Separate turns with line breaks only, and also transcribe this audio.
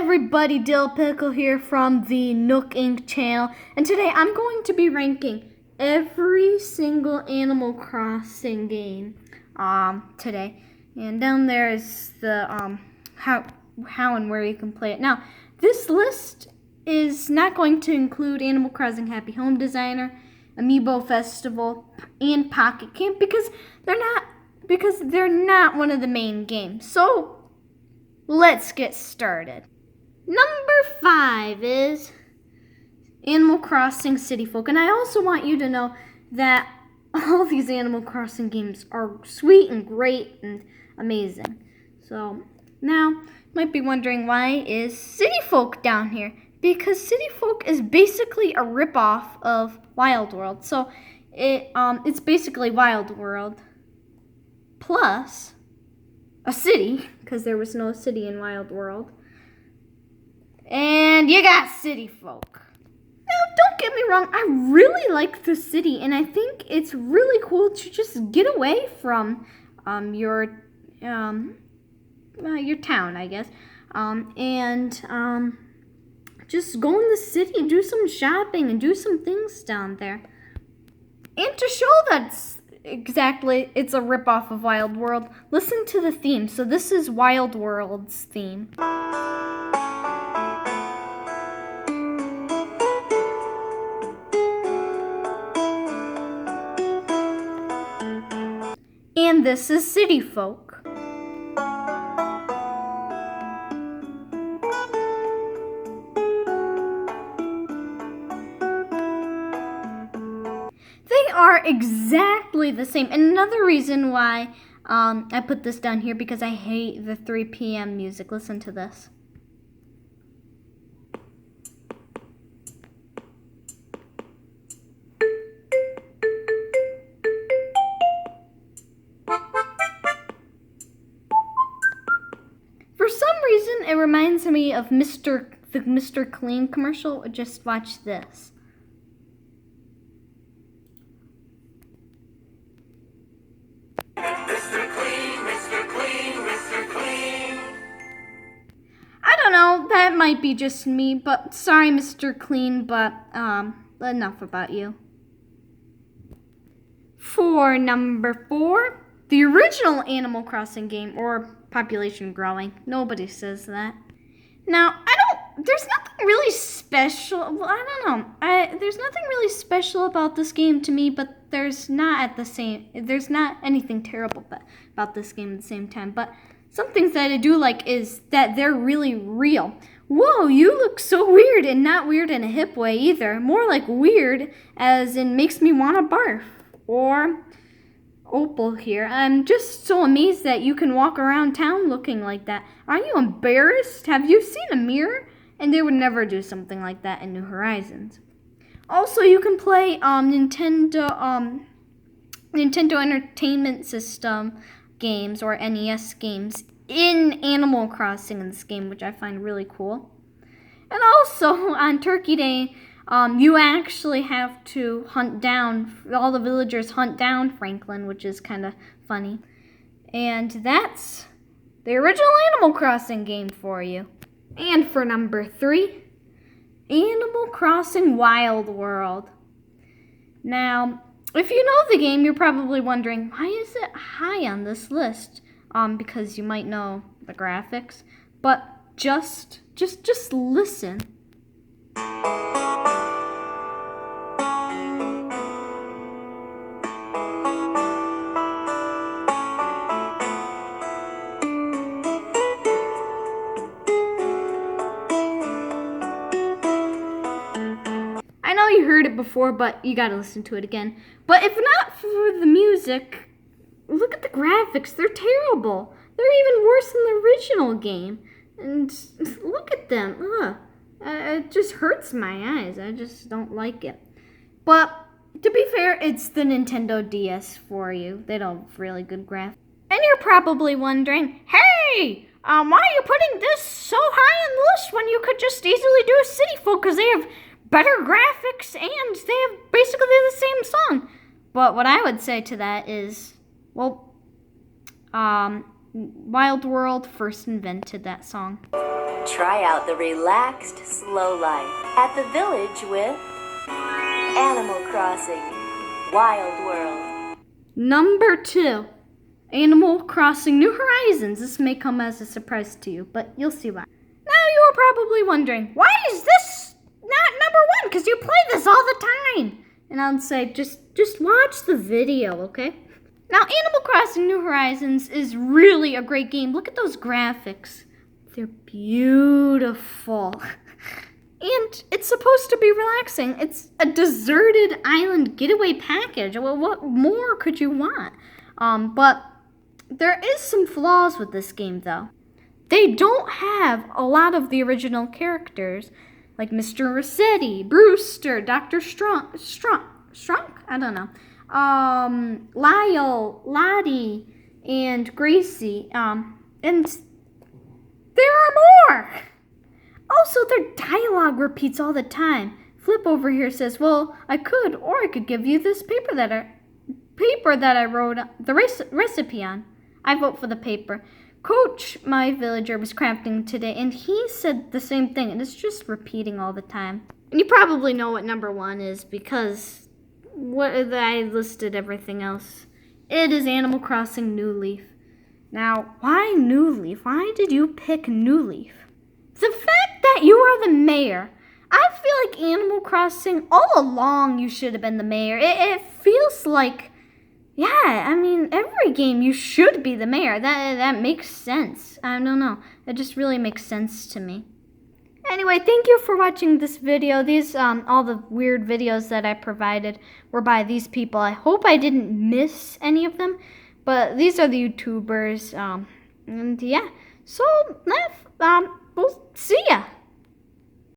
everybody, Dill Pickle here from the Nook Inc. channel, and today I'm going to be ranking every single Animal Crossing game today. And down there is the how and where you can play it. Now, this list is not going to include Animal Crossing Happy Home Designer, Amiibo Festival, and Pocket Camp because they're not one of the main games. So let's get started. Number 5 is Animal Crossing City Folk. And I also want you to know that all these Animal Crossing games are sweet and great and amazing. So now, you might be wondering, why is City Folk down here? Because City Folk is basically a ripoff of Wild World. So it's basically Wild World plus a city, because there was no city in Wild World. And you got City Folk. Now, don't get me wrong, I really like the city, and I think it's really cool to just get away from your town, I guess, and just go in the city, do some shopping, and do some things down there. And to show that's exactly, it's a ripoff of Wild World, listen to the theme. So this is Wild World's theme. And this is City Folk. They are exactly the same. And another reason why I put this down here, because I hate the 3 p.m. music. Listen to this. For some reason, it reminds me of the Mr. Clean commercial. Just watch this. I don't know, that might be just me, but sorry, Mr. Clean, but enough about you. For number 4, the original Animal Crossing game, or population growing. Nobody says that. Now, there's nothing really special, well, I don't know. There's nothing really special about this game to me, but there's not anything terrible about this game at the same time. But some things that I do like is that they're really real. Whoa, you look so weird, and not weird in a hip way either. More like weird as in makes me want to barf. Or Opal here, I'm just so amazed that you can walk around town looking like that. Are you embarrassed? Have you seen a mirror? And they would never do something like that in New Horizons. Also, you can play Nintendo Entertainment System games or NES games in Animal Crossing in this game, which I find really cool. And also, on Turkey Day, you actually have to hunt down, all the villagers hunt down Franklin, which is kind of funny. And that's the original Animal Crossing game for you. And for number 3, Animal Crossing Wild World. Now, if you know the game, you're probably wondering, why is it high on this list? Because you might know the graphics. But just listen. I know you heard it before, but you gotta listen to it again. But if not for the music, look at the graphics. They're terrible. They're even worse than the original game. And look at them. Ugh. It just hurts my eyes. I just don't like it. But to be fair, it's the Nintendo DS for you. They don't have really good graphics. And you're probably wondering, hey, why are you putting this so high on the list when you could just easily do City Folk, because they have better graphics and they have basically the same song? But what I would say to that is, well, Wild World first invented that song.
Try out the relaxed, slow life at the village with Animal Crossing Wild World.
Number 2, Animal Crossing New Horizons. This may come as a surprise to you, but you'll see why. Now you are probably wondering, why is this not number 1? Because you play this all the time. And I'll say, just watch the video, okay? Now, Animal Crossing New Horizons is really a great game. Look at those graphics. They're beautiful. And it's supposed to be relaxing. It's a deserted island getaway package. Well, what more could you want? But there is some flaws with this game, though. They don't have a lot of the original characters, like Mr. Rossetti, Brewster, Dr. Strunk? I don't know. Lyle, Lottie, and Gracie. And there are more! Also, their dialogue repeats all the time. Flip over here says, well, I could give you this paper that I wrote the recipe on. I vote for the paper. Coach, my villager, was crafting today, and he said the same thing, and it's just repeating all the time. And you probably know what number 1 is, because I listed everything else. It is Animal Crossing New Leaf. Now, why New Leaf? Why did you pick New Leaf? The fact that you are the mayor. I feel like Animal Crossing, all along you should have been the mayor. It feels like, yeah, I mean, every game you should be the mayor. That makes sense. I don't know. It just really makes sense to me. Anyway, thank you for watching this video. These, all the weird videos that I provided were by these people. I hope I didn't miss any of them, but these are the YouTubers, and yeah. So, we'll see